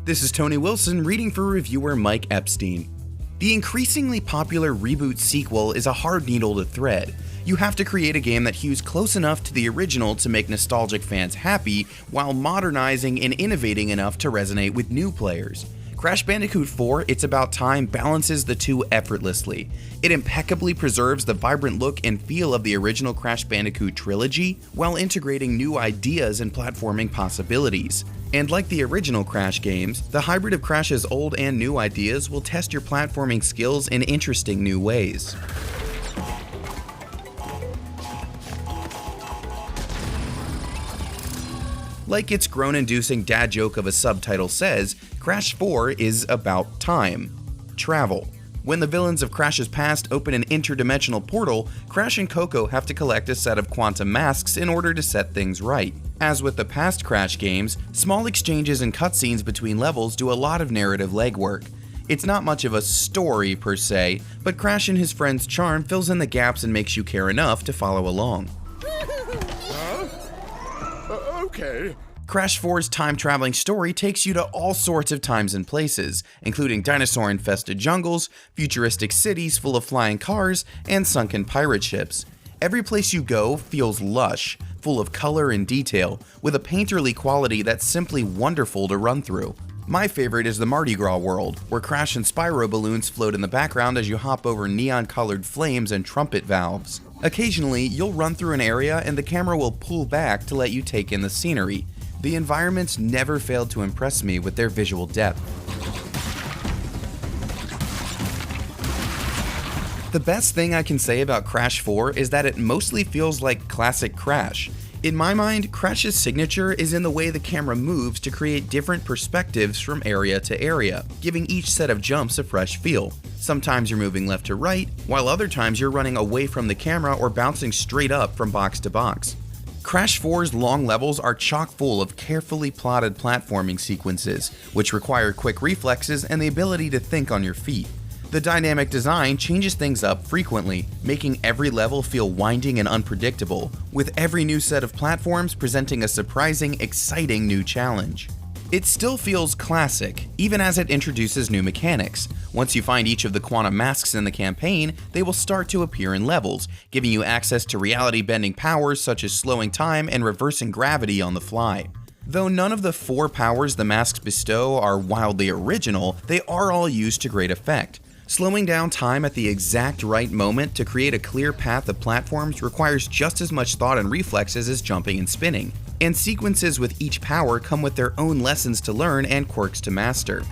This is Tony Wilson reading for reviewer Mike Epstein. The increasingly popular reboot sequel is a hard needle to thread. You have to create a game that hews close enough to the original to make nostalgic fans happy, while modernizing and innovating enough to resonate with new players. Crash Bandicoot 4: It's About Time balances the two effortlessly. It impeccably preserves the vibrant look and feel of the original Crash Bandicoot trilogy, while integrating new ideas and platforming possibilities. And like the original Crash games, the hybrid of Crash's old and new ideas will test your platforming skills in interesting new ways. Like its groan-inducing dad joke of a subtitle says, Crash 4 is about time. Travel. When the villains of Crash's past open an interdimensional portal, Crash and Coco have to collect a set of quantum masks in order to set things right. As with the past Crash games, small exchanges and cutscenes between levels do a lot of narrative legwork. It's not much of a story per se, but Crash and his friend's charm fills in the gaps and makes you care enough to follow along. Okay. Crash 4's time-traveling story takes you to all sorts of times and places, including dinosaur-infested jungles, futuristic cities full of flying cars, and sunken pirate ships. Every place you go feels lush, full of color and detail, with a painterly quality that's simply wonderful to run through. My favorite is the Mardi Gras world, where Crash and Spyro balloons float in the background as you hop over neon-colored flames and trumpet valves. Occasionally, you'll run through an area and the camera will pull back to let you take in the scenery. The environments never failed to impress me with their visual depth. The best thing I can say about Crash 4 is that it mostly feels like classic Crash. In my mind, Crash's signature is in the way the camera moves to create different perspectives from area to area, giving each set of jumps a fresh feel. Sometimes you're moving left to right, while other times you're running away from the camera or bouncing straight up from box to box. Crash 4's long levels are chock full of carefully plotted platforming sequences, which require quick reflexes and the ability to think on your feet. The dynamic design changes things up frequently, making every level feel winding and unpredictable, with every new set of platforms presenting a surprising, exciting new challenge. It still feels classic, even as it introduces new mechanics. Once you find each of the quantum masks in the campaign, they will start to appear in levels, giving you access to reality-bending powers such as slowing time and reversing gravity on the fly. Though none of the 4 powers the masks bestow are wildly original, they are all used to great effect. Slowing down time at the exact right moment to create a clear path of platforms requires just as much thought and reflexes as jumping and spinning, and sequences with each power come with their own lessons to learn and quirks to master.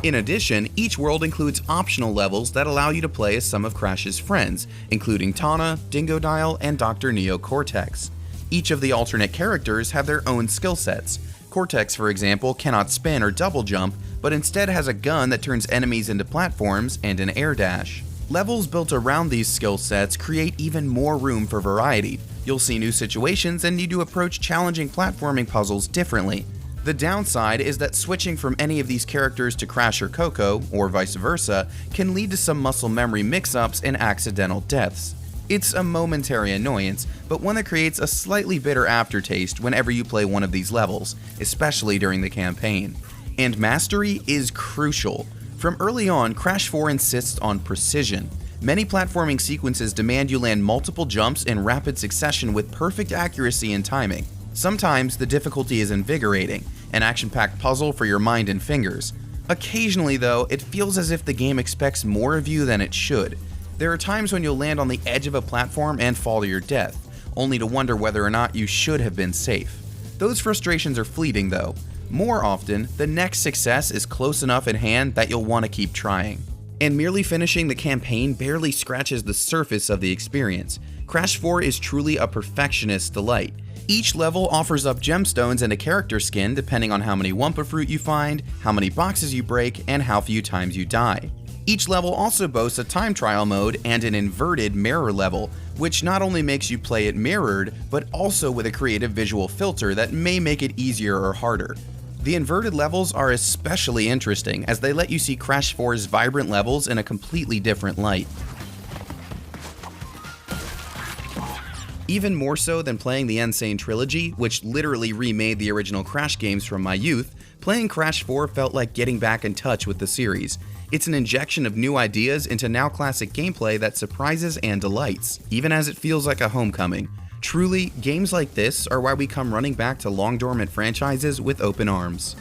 In addition, each world includes optional levels that allow you to play as some of Crash's friends, including Tawna, Dingodile, and Dr. Neo Cortex. Each of the alternate characters have their own skill sets. Cortex, for example, cannot spin or double jump, but instead has a gun that turns enemies into platforms and an air dash. Levels built around these skill sets create even more room for variety. You'll see new situations and need to approach challenging platforming puzzles differently. The downside is that switching from any of these characters to Crash or Coco, or vice versa, can lead to some muscle memory mix-ups and accidental deaths. It's a momentary annoyance, but one that creates a slightly bitter aftertaste whenever you play one of these levels, especially during the campaign. And mastery is crucial. From early on, Crash 4 insists on precision. Many platforming sequences demand you land multiple jumps in rapid succession with perfect accuracy and timing. Sometimes the difficulty is invigorating, an action-packed puzzle for your mind and fingers. Occasionally though, it feels as if the game expects more of you than it should. There are times when you'll land on the edge of a platform and fall to your death, only to wonder whether or not you should have been safe. Those frustrations are fleeting though. More often, the next success is close enough in hand that you'll want to keep trying. And merely finishing the campaign barely scratches the surface of the experience. Crash 4 is truly a perfectionist's delight. Each level offers up gemstones and a character skin depending on how many Wumpa Fruit you find, how many boxes you break, and how few times you die. Each level also boasts a time trial mode and an inverted mirror level, which not only makes you play it mirrored, but also with a creative visual filter that may make it easier or harder. The inverted levels are especially interesting as they let you see Crash 4's vibrant levels in a completely different light. Even more so than playing the Insane Trilogy, which literally remade the original Crash games from my youth, playing Crash 4 felt like getting back in touch with the series. It's an injection of new ideas into now classic gameplay that surprises and delights, even as it feels like a homecoming. Truly, games like this are why we come running back to long dormant franchises with open arms.